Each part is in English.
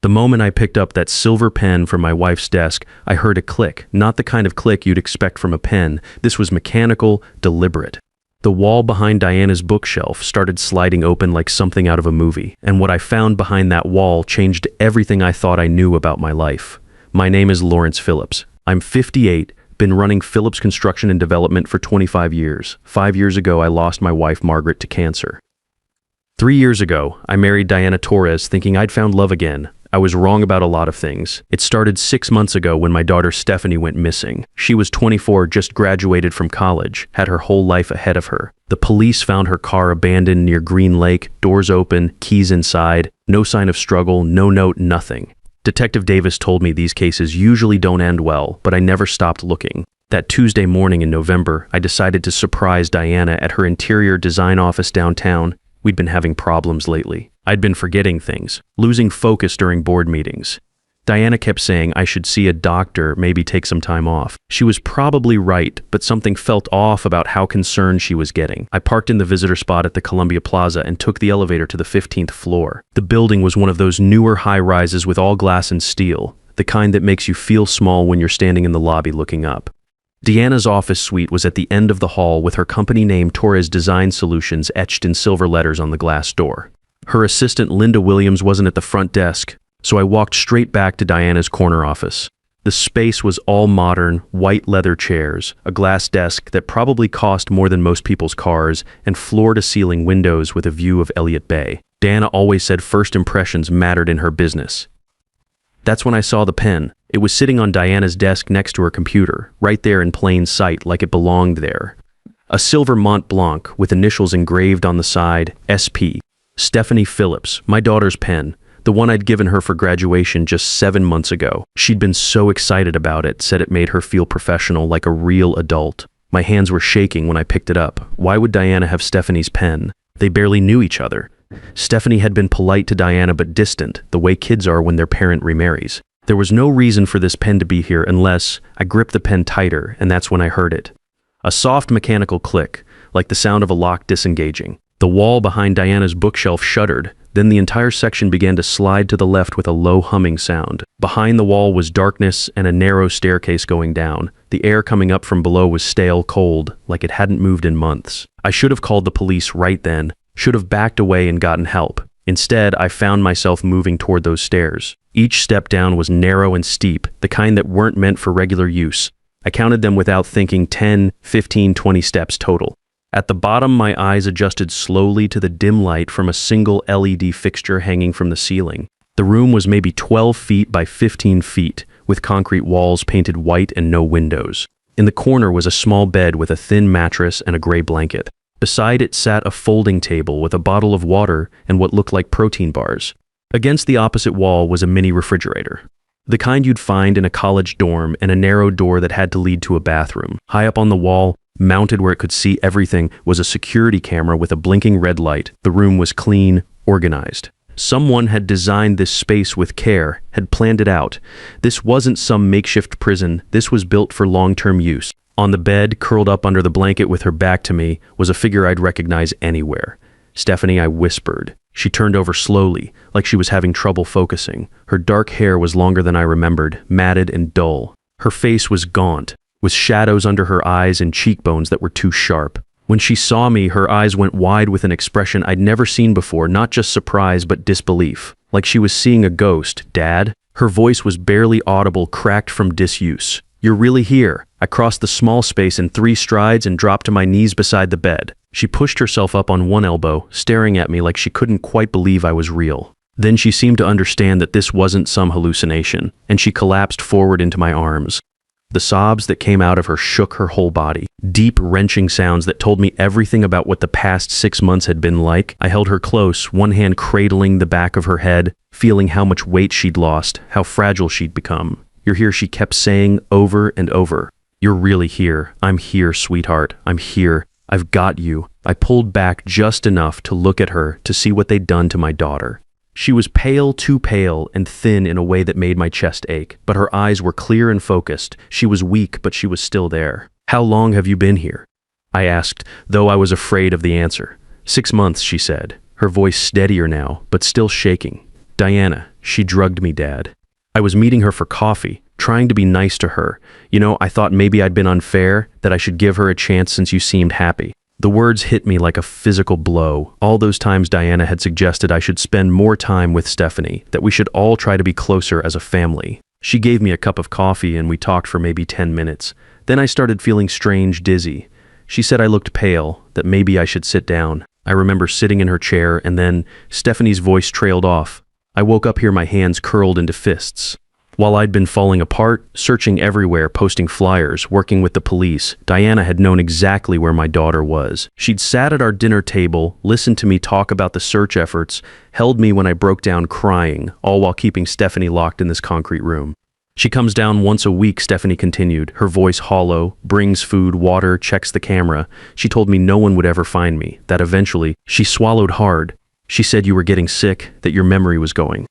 The moment I picked up that silver pen from my wife's desk, I heard a click, not the kind of click you'd expect from a pen. This was mechanical, deliberate. The wall behind Diana's bookshelf started sliding open like something out of a movie, and what I found behind that wall changed everything I thought I knew about my life. My name is Lawrence Phillips. I'm 58, been running Phillips Construction and Development for 25 years. 5 years ago, I lost my wife, Margaret, to cancer. 3 years ago, I married Diana Torres thinking I'd found love again. I was wrong about a lot of things. It started 6 months ago when my daughter Stephanie went missing. She was 24, just graduated from college, had her whole life ahead of her. The police found her car abandoned near Green Lake, doors open, keys inside, no sign of struggle, no note, nothing. Detective Davis told me these cases usually don't end well, but I never stopped looking. That Tuesday morning in November, I decided to surprise Diana at her interior design office downtown. We'd been having problems lately. I'd been forgetting things, losing focus during board meetings. Diana kept saying I should see a doctor, maybe take some time off. She was probably right, but something felt off about how concerned she was getting. I parked in the visitor spot at the Columbia Plaza and took the elevator to the 15th floor. The building was one of those newer high-rises with all glass and steel, the kind that makes you feel small when you're standing in the lobby looking up. Diana's office suite was at the end of the hall with her company name Torres Design Solutions etched in silver letters on the glass door. Her assistant Linda Williams wasn't at the front desk, so I walked straight back to Diana's corner office. The space was all modern, white leather chairs, a glass desk that probably cost more than most people's cars, and floor-to-ceiling windows with a view of Elliott Bay. Diana always said first impressions mattered in her business. That's when I saw the pen. It was sitting on Diana's desk next to her computer, right there in plain sight like it belonged there. A silver Mont Blanc with initials engraved on the side, SP. Stephanie Phillips, my daughter's pen, the one I'd given her for graduation just 7 months ago. She'd been so excited about it, said it made her feel professional, like a real adult. My hands were shaking when I picked it up. Why would Diana have Stephanie's pen? They barely knew each other. Stephanie had been polite to Diana but distant, the way kids are when their parent remarries. There was no reason for this pen to be here unless I gripped the pen tighter, and that's when I heard it. A soft mechanical click, like the sound of a lock disengaging. The wall behind Diana's bookshelf shuddered, then the entire section began to slide to the left with a low humming sound. Behind the wall was darkness and a narrow staircase going down. The air coming up from below was stale cold, like it hadn't moved in months. I should have called the police right then, should have backed away and gotten help. Instead, I found myself moving toward those stairs. Each step down was narrow and steep, the kind that weren't meant for regular use. I counted them without thinking, 10, 15, 20 steps total. At the bottom, my eyes adjusted slowly to the dim light from a single LED fixture hanging from the ceiling. The room was maybe 12 feet by 15 feet, with concrete walls painted white and no windows. In the corner was a small bed with a thin mattress and a gray blanket. Beside it sat a folding table with a bottle of water and what looked like protein bars. Against the opposite wall was a mini refrigerator, the kind you'd find in a college dorm, and a narrow door that had to lead to a bathroom. High up on the wall, mounted where it could see everything, was a security camera with a blinking red light. The room was clean, organized. Someone had designed this space with care, had planned it out. This wasn't some makeshift prison, this was built for long-term use. On the bed, curled up under the blanket with her back to me, was a figure I'd recognize anywhere. Stephanie, I whispered. She turned over slowly, like she was having trouble focusing. Her dark hair was longer than I remembered, matted and dull. Her face was gaunt, with shadows under her eyes and cheekbones that were too sharp. When she saw me, her eyes went wide with an expression I'd never seen before, not just surprise but disbelief. Like she was seeing a ghost. Dad? Her voice was barely audible, cracked from disuse. You're really here. I crossed the small space in 3 strides and dropped to my knees beside the bed. She pushed herself up on one elbow, staring at me like she couldn't quite believe I was real. Then she seemed to understand that this wasn't some hallucination, and she collapsed forward into my arms. The sobs that came out of her shook her whole body. Deep, wrenching sounds that told me everything about what the past 6 months had been like. I held her close, one hand cradling the back of her head, feeling how much weight she'd lost, how fragile she'd become. You're here, she kept saying over and over. You're really here. I'm here, sweetheart. I'm here. I've got you. I pulled back just enough to look at her, to see what they'd done to my daughter. She was pale, too pale, and thin in a way that made my chest ache, but her eyes were clear and focused. She was weak, but she was still there. How long have you been here? I asked, though I was afraid of the answer. 6 months, she said, her voice steadier now, but still shaking. Diana, she drugged me, Dad. I was meeting her for coffee, trying to be nice to her. I thought maybe I'd been unfair, that I should give her a chance since you seemed happy. The words hit me like a physical blow. All those times Diana had suggested I should spend more time with Stephanie, that we should all try to be closer as a family. She gave me a cup of coffee and we talked for maybe 10 minutes. Then I started feeling strange, dizzy. She said I looked pale, that maybe I should sit down. I remember sitting in her chair and then Stephanie's voice trailed off. I woke up here, my hands curled into fists. While I'd been falling apart, searching everywhere, posting flyers, working with the police, Diana had known exactly where my daughter was. She'd sat at our dinner table, listened to me talk about the search efforts, held me when I broke down crying, all while keeping Stephanie locked in this concrete room. She comes down once a week, Stephanie continued, her voice hollow, brings food, water, checks the camera. She told me no one would ever find me, that eventually, she swallowed hard. She said you were getting sick, that your memory was going.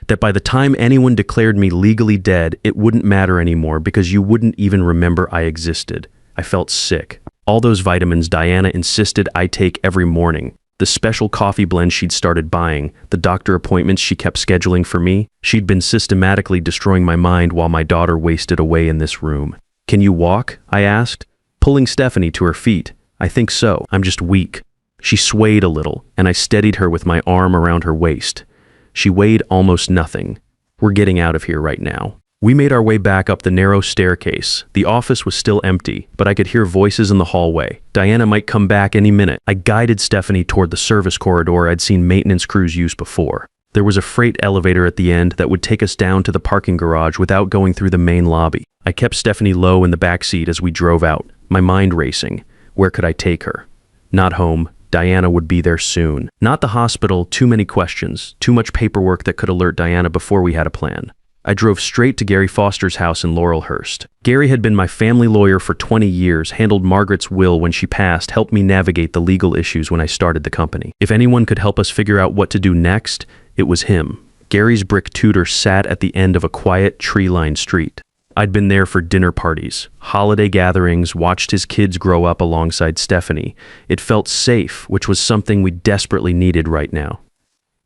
That by the time anyone declared me legally dead, it wouldn't matter anymore because you wouldn't even remember I existed. I felt sick. All those vitamins Diana insisted I take every morning, the special coffee blend she'd started buying, the doctor appointments she kept scheduling for me, she'd been systematically destroying my mind while my daughter wasted away in this room. Can you walk? I asked, pulling Stephanie to her feet. I think so. I'm just weak. She swayed a little, and I steadied her with my arm around her waist. She weighed almost nothing. We're getting out of here right now. We made our way back up the narrow staircase. The office was still empty, but I could hear voices in the hallway. Diana might come back any minute. I guided Stephanie toward the service corridor I'd seen maintenance crews use before. There was a freight elevator at the end that would take us down to the parking garage without going through the main lobby. I kept Stephanie low in the back seat as we drove out, my mind racing. Where could I take her? Not home. Diana would be there soon. Not the hospital, too many questions, too much paperwork that could alert Diana before we had a plan. I drove straight to Gary Foster's house in Laurelhurst. Gary had been my family lawyer for 20 years, handled Margaret's will when she passed, helped me navigate the legal issues when I started the company. If anyone could help us figure out what to do next, it was him. Gary's brick Tudor sat at the end of a quiet, tree-lined street. I'd been there for dinner parties, holiday gatherings, watched his kids grow up alongside Stephanie. It felt safe, which was something we desperately needed right now.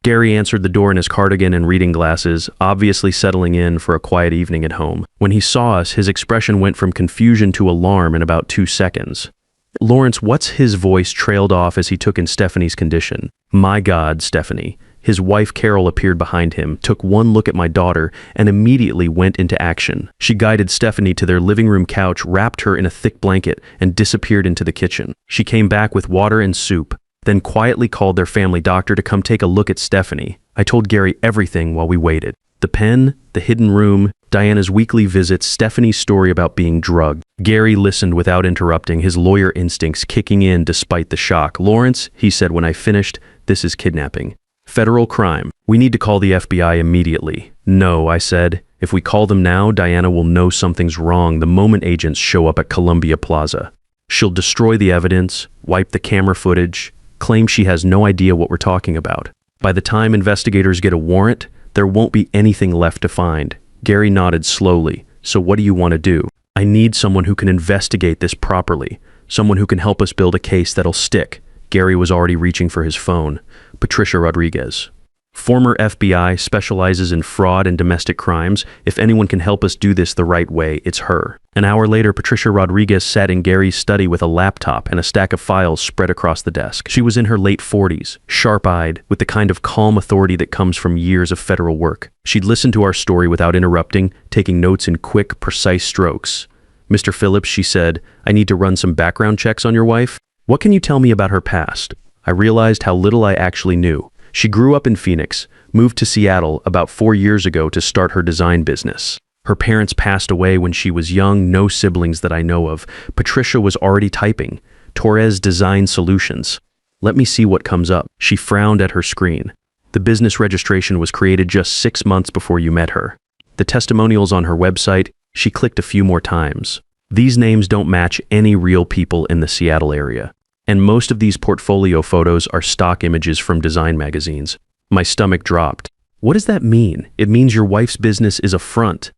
Gary answered the door in his cardigan and reading glasses, obviously settling in for a quiet evening at home. When he saw us, his expression went from confusion to alarm in about 2 seconds. Lawrence, what's his voice trailed off as he took in Stephanie's condition. My God, Stephanie. His wife Carol appeared behind him, took one look at my daughter, and immediately went into action. She guided Stephanie to their living room couch, wrapped her in a thick blanket, and disappeared into the kitchen. She came back with water and soup, then quietly called their family doctor to come take a look at Stephanie. I told Gary everything while we waited. The pen, the hidden room, Diana's weekly visits, Stephanie's story about being drugged. Gary listened without interrupting, his lawyer instincts kicking in despite the shock. Lawrence, he said when I finished, this is kidnapping. Federal crime. We need to call the FBI immediately. No, I said. If we call them now, Diana will know something's wrong the moment agents show up at Columbia Plaza. She'll destroy the evidence, wipe the camera footage, claim she has no idea what we're talking about. By the time investigators get a warrant, there won't be anything left to find. Gary nodded slowly. So what do you want to do? I need someone who can investigate this properly. Someone who can help us build a case that'll stick. Gary was already reaching for his phone. Patricia Rodriguez. Former FBI, specializes in fraud and domestic crimes. If anyone can help us do this the right way, it's her. An hour later, Patricia Rodriguez sat in Gary's study with a laptop and a stack of files spread across the desk. She was in her late 40s, sharp-eyed, with the kind of calm authority that comes from years of federal work. She'd listened to our story without interrupting, taking notes in quick, precise strokes. Mr. Phillips, she said, I need to run some background checks on your wife. What can you tell me about her past? I realized how little I actually knew. She grew up in Phoenix, moved to Seattle about 4 years ago to start her design business. Her parents passed away when she was young, no siblings that I know of. Patricia was already typing. Torres Design Solutions. Let me see what comes up. She frowned at her screen. The business registration was created just 6 months before you met her. The testimonials on her website, she clicked a few more times. These names don't match any real people in the Seattle area. And most of these portfolio photos are stock images from design magazines. My stomach dropped. What does that mean? It means your wife's business is a front.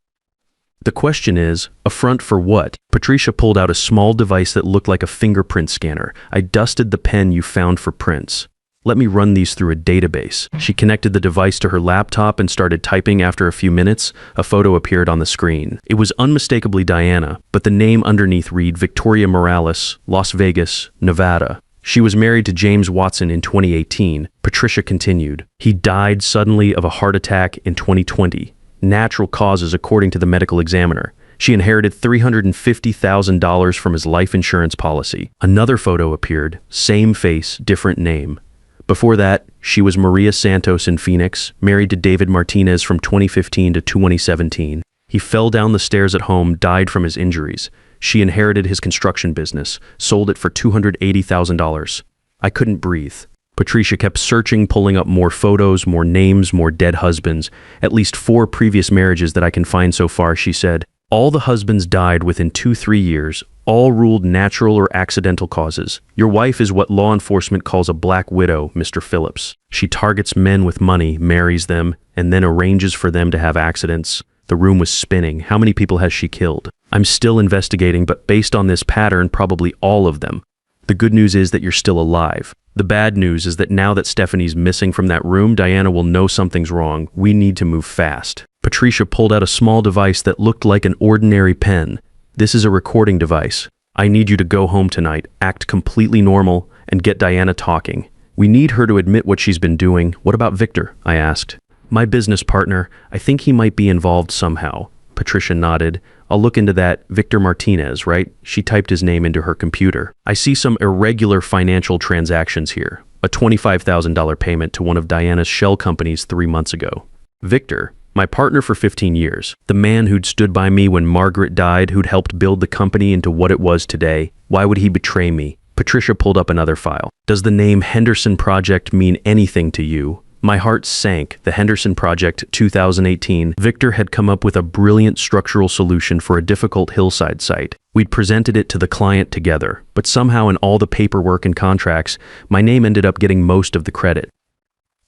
The question is, a front for what? Patricia pulled out a small device that looked like a fingerprint scanner. I dusted the pen you found for prints. Let me run these through a database. She connected the device to her laptop and started typing. After a few minutes, a photo appeared on the screen. It was unmistakably Diana, but the name underneath read Victoria Morales, Las Vegas, Nevada. She was married to James Watson in 2018. Patricia continued. He died suddenly of a heart attack in 2020. Natural causes according to the medical examiner. She inherited $350,000 from his life insurance policy. Another photo appeared, same face, different name. Before that, she was Maria Santos in Phoenix, married to David Martinez from 2015 to 2017. He fell down the stairs at home, died from his injuries. She inherited his construction business, sold it for $280,000. I couldn't breathe. Patricia kept searching, pulling up more photos, more names, more dead husbands. At least 4 previous marriages that I can find so far, she said. All the husbands died within 2-3 years, all ruled natural or accidental causes. Your wife is what law enforcement calls a black widow, Mr. Phillips. She targets men with money, marries them, and then arranges for them to have accidents. The room was spinning. How many people has she killed? I'm still investigating, but based on this pattern, probably all of them. The good news is that you're still alive. The bad news is that now that Stephanie's missing from that room, Diana will know something's wrong. We need to move fast. Patricia pulled out a small device that looked like an ordinary pen. This is a recording device. I need you to go home tonight, act completely normal, and get Diana talking. We need her to admit what she's been doing. What about Victor? I asked. My business partner, I think he might be involved somehow. Patricia nodded. I'll look into that. Victor Martinez, right? She typed his name into her computer. I see some irregular financial transactions here. A $25,000 payment to one of Diana's shell companies 3 months ago. Victor, my partner for 15 years, the man who'd stood by me when Margaret died, who'd helped build the company into what it was today. Why would he betray me? Patricia pulled up another file. Does the name Henderson Project mean anything to you? My heart sank. The Henderson Project, 2018. Victor had come up with a brilliant structural solution for a difficult hillside site. We'd presented it to the client together, but somehow in all the paperwork and contracts, my name ended up getting most of the credit.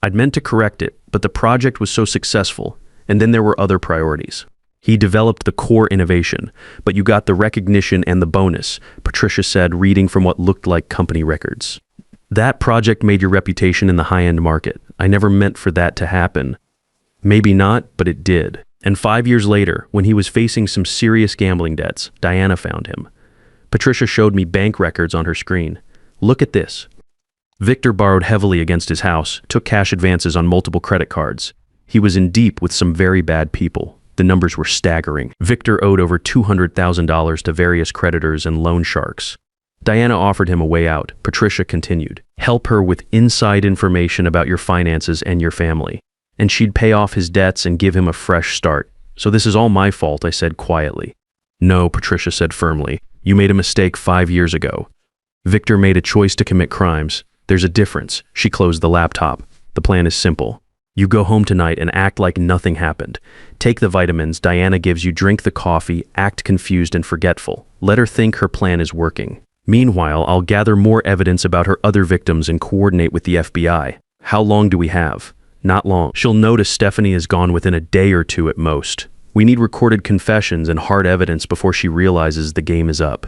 I'd meant to correct it, but the project was so successful, and then there were other priorities. He developed the core innovation, but you got the recognition and the bonus, Patricia said, reading from what looked like company records. That project made your reputation in the high-end market. I never meant for that to happen. Maybe not, but it did. And 5 years later, when he was facing some serious gambling debts, Diana found him. Patricia showed me bank records on her screen. Look at this. Victor borrowed heavily against his house, took cash advances on multiple credit cards. He was in deep with some very bad people. The numbers were staggering. Victor owed over $200,000 to various creditors and loan sharks. Diana offered him a way out. Patricia continued. Help her with inside information about your finances and your family. And she'd pay off his debts and give him a fresh start. So this is all my fault, I said quietly. No, Patricia said firmly. You made a mistake 5 years ago. Victor made a choice to commit crimes. There's a difference. She closed the laptop. The plan is simple. You go home tonight and act like nothing happened. Take the vitamins Diana gives you, drink the coffee, act confused and forgetful. Let her think her plan is working. Meanwhile, I'll gather more evidence about her other victims and coordinate with the FBI. How long do we have? Not long. She'll notice Stephanie is gone within a day or 2 at most. We need recorded confessions and hard evidence before she realizes the game is up.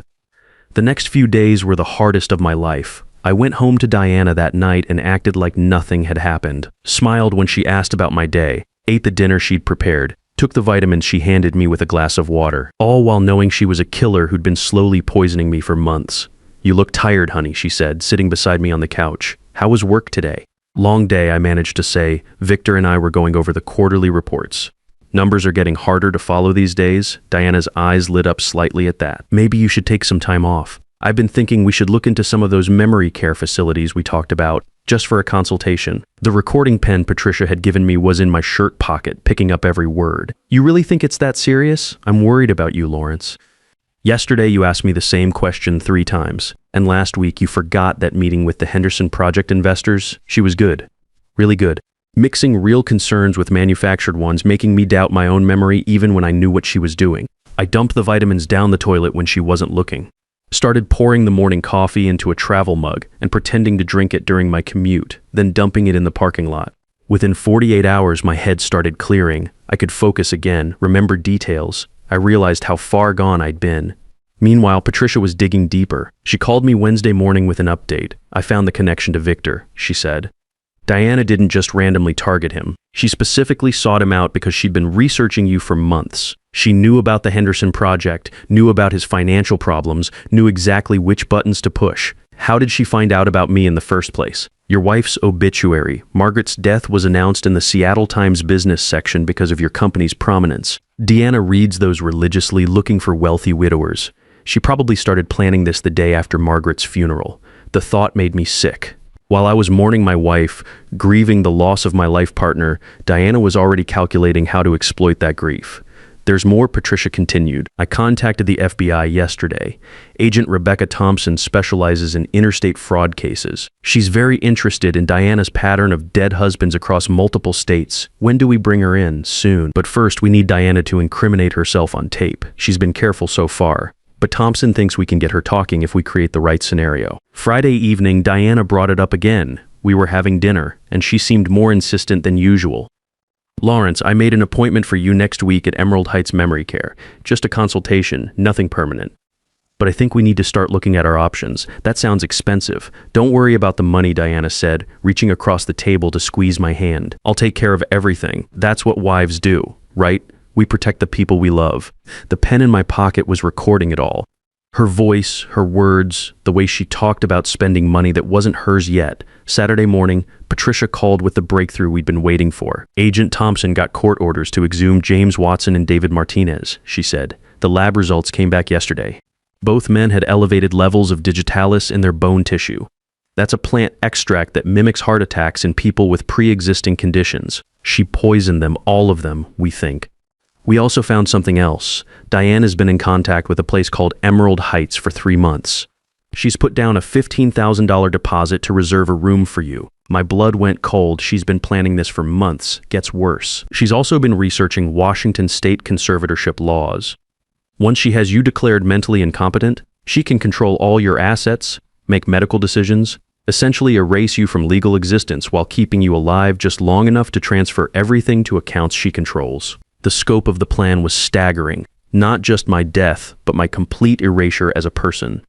The next few days were the hardest of my life. I went home to Diana that night and acted like nothing had happened. Smiled when she asked about my day, ate the dinner she'd prepared, took the vitamins she handed me with a glass of water, all while knowing she was a killer who'd been slowly poisoning me for months. You look tired, honey, she said, sitting beside me on the couch. How was work today? Long day, I managed to say. Victor and I were going over the quarterly reports. Numbers are getting harder to follow these days. Diana's eyes lit up slightly at that. Maybe you should take some time off. I've been thinking we should look into some of those memory care facilities we talked about, just for a consultation. The recording pen Patricia had given me was in my shirt pocket, picking up every word. You really think it's that serious? I'm worried about you, Lawrence. Yesterday you asked me the same question 3 times, and last week you forgot that meeting with the Henderson Project investors. She was good. Really good. Mixing real concerns with manufactured ones, making me doubt my own memory even when I knew what she was doing. I dumped the vitamins down the toilet when she wasn't looking. Started pouring the morning coffee into a travel mug and pretending to drink it during my commute, then dumping it in the parking lot. Within 48 hours, my head started clearing. I could focus again, remember details. I realized how far gone I'd been. Meanwhile, Patricia was digging deeper. She called me Wednesday morning with an update. I found the connection to Victor, she said. Diana didn't just randomly target him. She specifically sought him out because she'd been researching you for months. She knew about the Henderson project, knew about his financial problems, knew exactly which buttons to push. How did she find out about me in the first place? Your wife's obituary. Margaret's death was announced in the Seattle Times business section because of your company's prominence. Deanna reads those religiously, looking for wealthy widowers. She probably started planning this the day after Margaret's funeral. The thought made me sick. While I was mourning my wife, grieving the loss of my life partner, Diana was already calculating how to exploit that grief. There's more, Patricia continued. I contacted the FBI yesterday. Agent Rebecca Thompson specializes in interstate fraud cases. She's very interested in Diana's pattern of dead husbands across multiple states. When do we bring her in? Soon. But first, we need Diana to incriminate herself on tape. She's been careful so far. But Thompson thinks we can get her talking if we create the right scenario. Friday evening, Diana brought it up again. We were having dinner, and she seemed more insistent than usual. Lawrence, I made an appointment for you next week at Emerald Heights Memory Care. Just a consultation, nothing permanent. But I think we need to start looking at our options. That sounds expensive. Don't worry about the money, Diana said, reaching across the table to squeeze my hand. I'll take care of everything. That's what wives do, right? We protect the people we love. The pen in my pocket was recording it all. Her voice, her words, the way she talked about spending money that wasn't hers yet. Saturday morning, Patricia called with the breakthrough we'd been waiting for. Agent Thompson got court orders to exhume James Watson and David Martinez, she said. The lab results came back yesterday. Both men had elevated levels of digitalis in their bone tissue. That's a plant extract that mimics heart attacks in people with pre-existing conditions. She poisoned them, all of them, we think. We also found something else. Diane has been in contact with a place called Emerald Heights for 3 months. She's put down a $15,000 deposit to reserve a room for you. My blood went cold. She's been planning this for months. Gets worse. She's also been researching Washington state conservatorship laws. Once she has you declared mentally incompetent, she can control all your assets, make medical decisions, essentially erase you from legal existence while keeping you alive just long enough to transfer everything to accounts she controls. The scope of the plan was staggering. Not just my death, but my complete erasure as a person.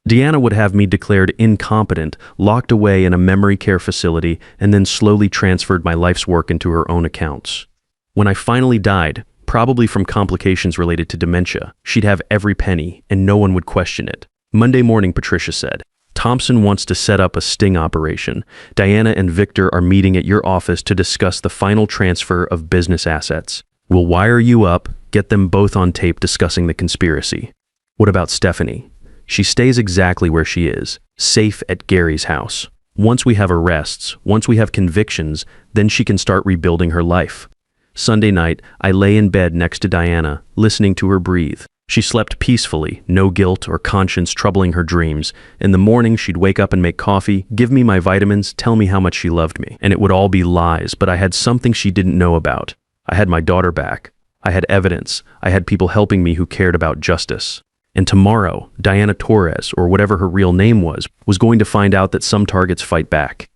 Deanna would have me declared incompetent, locked away in a memory care facility, and then slowly transferred my life's work into her own accounts. When I finally died, probably from complications related to dementia, she'd have every penny, and no one would question it. Monday morning, Patricia said, Thompson wants to set up a sting operation. Diana and Victor are meeting at your office to discuss the final transfer of business assets. We'll wire you up, get them both on tape discussing the conspiracy. What about Stephanie? She stays exactly where she is, safe at Gary's house. Once we have arrests, once we have convictions, then she can start rebuilding her life. Sunday night, I lay in bed next to Diana, listening to her breathe. She slept peacefully, no guilt or conscience troubling her dreams. In the morning, she'd wake up and make coffee, give me my vitamins, tell me how much she loved me. And it would all be lies, but I had something she didn't know about. I had my daughter back. I had evidence. I had people helping me who cared about justice. And tomorrow, Diana Torres, or whatever her real name was going to find out that some targets fight back.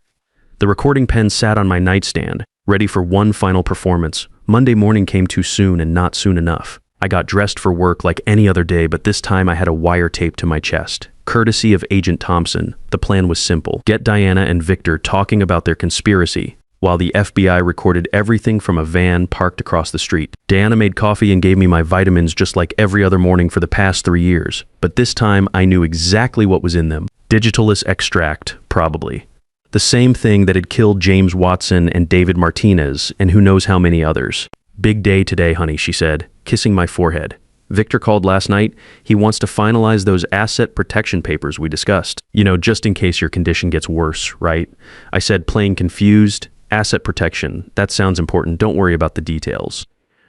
The recording pen sat on my nightstand, ready for one final performance. Monday morning came too soon and not soon enough. I got dressed for work like any other day, but this time I had a wire taped to my chest. Courtesy of Agent Thompson, the plan was simple. Get Diana and Victor talking about their conspiracy, while the FBI recorded everything from a van parked across the street. Diana made coffee and gave me my vitamins just like every other morning for the past 3 years. But this time, I knew exactly what was in them. Digitalis extract, probably. The same thing that had killed James Watson and David Martinez, and who knows how many others. Big day today, honey, she said, kissing my forehead. Victor called last night. He wants to finalize those asset protection papers we discussed. You know, just in case your condition gets worse, right? I said, playing confused. Asset protection, that sounds important. Don't worry about the details.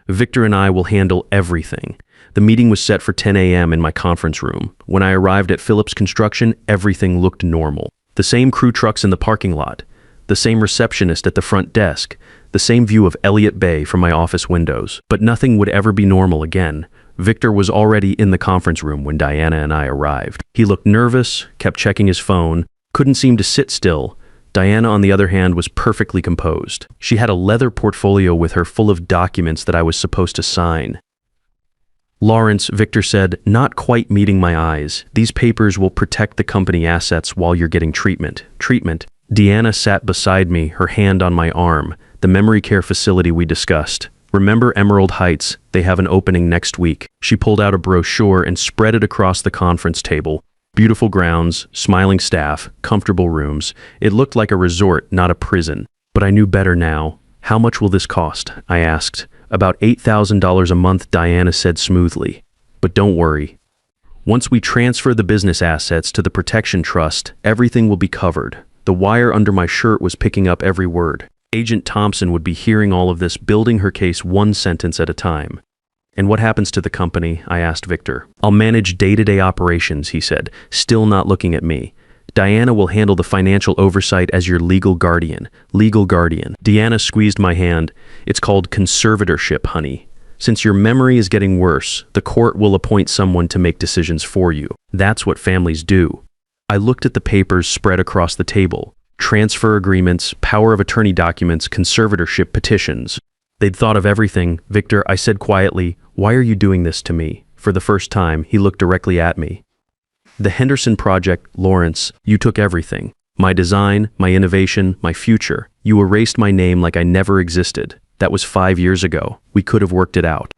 Victor and I will handle everything. The meeting was set for 10 a.m. in my conference room. When I arrived at Phillips Construction, everything looked normal. The same crew trucks in the parking lot, the same receptionist at the front desk, the same view of Elliott Bay from my office windows. But nothing would ever be normal again. Victor was already in the conference room when Diana and I arrived. He looked nervous, kept checking his phone, couldn't seem to sit still. Diana, on the other hand, was perfectly composed. She had a leather portfolio with her full of documents that I was supposed to sign. Lawrence, Victor said, not quite meeting my eyes. These papers will protect the company assets while you're getting treatment. Treatment? Deanna sat beside me, her hand on my arm. The memory care facility we discussed. Remember Emerald Heights? They have an opening next week. She pulled out a brochure and spread it across the conference table. Beautiful grounds, smiling staff, comfortable rooms. It looked like a resort, not a prison. But I knew better now. How much will this cost? I asked. About $8,000 a month, Diana said smoothly. But don't worry. Once we transfer the business assets to the protection trust, everything will be covered. The wire under my shirt was picking up every word. Agent Thompson would be hearing all of this, building her case one sentence at a time. And what happens to the company? I asked Victor. I'll manage day-to-day operations, he said, still not looking at me. Diana will handle the financial oversight as your legal guardian. Legal guardian. Deanna squeezed my hand. It's called conservatorship, honey. Since your memory is getting worse, the court will appoint someone to make decisions for you. That's what families do. I looked at the papers spread across the table. Transfer agreements, power of attorney documents, conservatorship petitions. They'd thought of everything. Victor, I said quietly, why are you doing this to me? For the first time, he looked directly at me. The Henderson Project, Lawrence, you took everything. My design, my innovation, my future. You erased my name like I never existed. That was 5 years ago. We could have worked it out.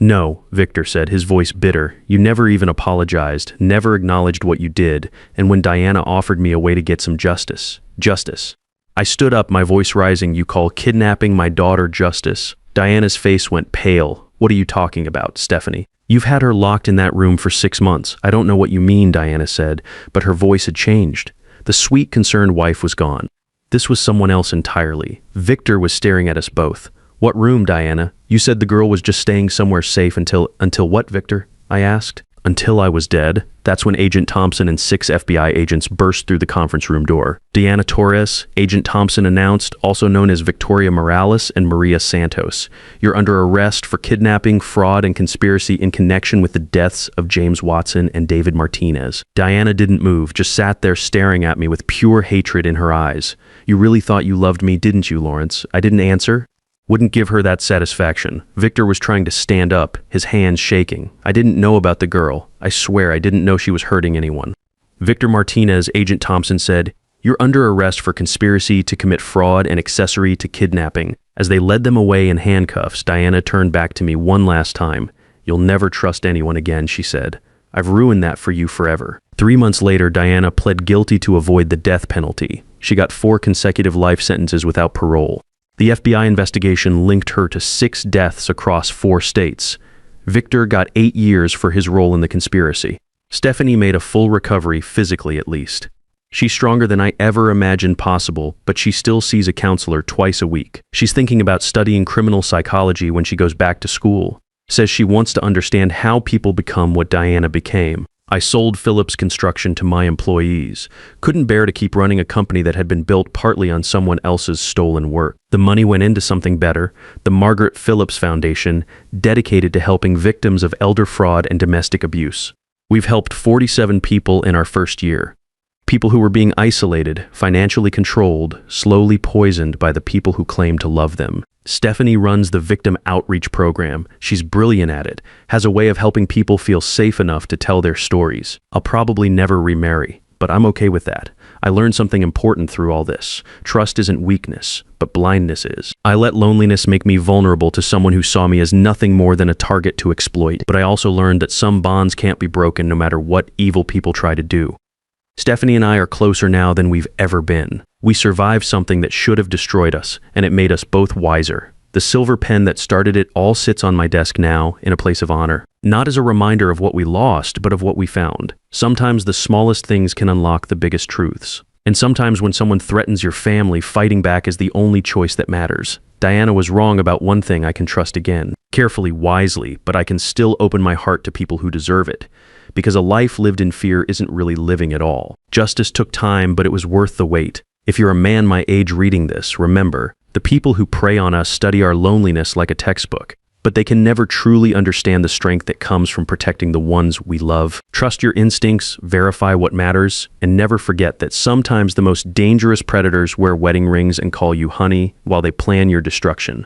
No, Victor said, his voice bitter. You never even apologized, never acknowledged what you did, and when Diana offered me a way to get some justice. Justice. I stood up, my voice rising. You call kidnapping my daughter justice? Diana's face went pale. What are you talking about, Stephanie? You've had her locked in that room for 6 months. I don't know what you mean, Diana said, but her voice had changed. The sweet, concerned wife was gone. This was someone else entirely. Victor was staring at us both. What room, Diana? You said the girl was just staying somewhere safe until what, Victor? I asked. Until I was dead. That's when Agent Thompson and 6 FBI agents burst through the conference room door. Diana Torres, Agent Thompson announced, also known as Victoria Morales and Maria Santos. You're under arrest for kidnapping, fraud, and conspiracy in connection with the deaths of James Watson and David Martinez. Diana didn't move, just sat there staring at me with pure hatred in her eyes. You really thought you loved me, didn't you, Lawrence? I didn't answer. Wouldn't give her that satisfaction. Victor was trying to stand up, his hands shaking. I didn't know about the girl. I swear I didn't know she was hurting anyone. Victor Martinez, Agent Thompson said, you're under arrest for conspiracy to commit fraud and accessory to kidnapping. As they led them away in handcuffs, Diana turned back to me one last time. You'll never trust anyone again, she said. I've ruined that for you forever. 3 months later, Diana pled guilty to avoid the death penalty. She got 4 consecutive life sentences without parole. The FBI investigation linked her to 6 deaths across 4 states. Victor got 8 years for his role in the conspiracy. Stephanie made a full recovery, physically at least. She's stronger than I ever imagined possible, but she still sees a counselor twice a week. She's thinking about studying criminal psychology when she goes back to school. Says she wants to understand how people become what Diana became. I sold Phillips Construction to my employees. Couldn't bear to keep running a company that had been built partly on someone else's stolen work. The money went into something better, the Margaret Phillips Foundation, dedicated to helping victims of elder fraud and domestic abuse. We've helped 47 people in our first year. People who were being isolated, financially controlled, slowly poisoned by the people who claim to love them. Stephanie runs the Victim Outreach Program. She's brilliant at it, has a way of helping people feel safe enough to tell their stories. I'll probably never remarry, but I'm okay with that. I learned something important through all this. Trust isn't weakness, but blindness is. I let loneliness make me vulnerable to someone who saw me as nothing more than a target to exploit, but I also learned that some bonds can't be broken no matter what evil people try to do. Stephanie and I are closer now than we've ever been. We survived something that should have destroyed us, and it made us both wiser. The silver pen that started it all sits on my desk now, in a place of honor. Not as a reminder of what we lost, but of what we found. Sometimes the smallest things can unlock the biggest truths. And sometimes when someone threatens your family, fighting back is the only choice that matters. Diana was wrong about one thing I can trust again. Carefully, wisely, but I can still open my heart to people who deserve it. Because a life lived in fear isn't really living at all. Justice took time, but it was worth the wait. If you're a man my age reading this, remember, the people who prey on us study our loneliness like a textbook, but they can never truly understand the strength that comes from protecting the ones we love. Trust your instincts, verify what matters, and never forget that sometimes the most dangerous predators wear wedding rings and call you honey while they plan your destruction.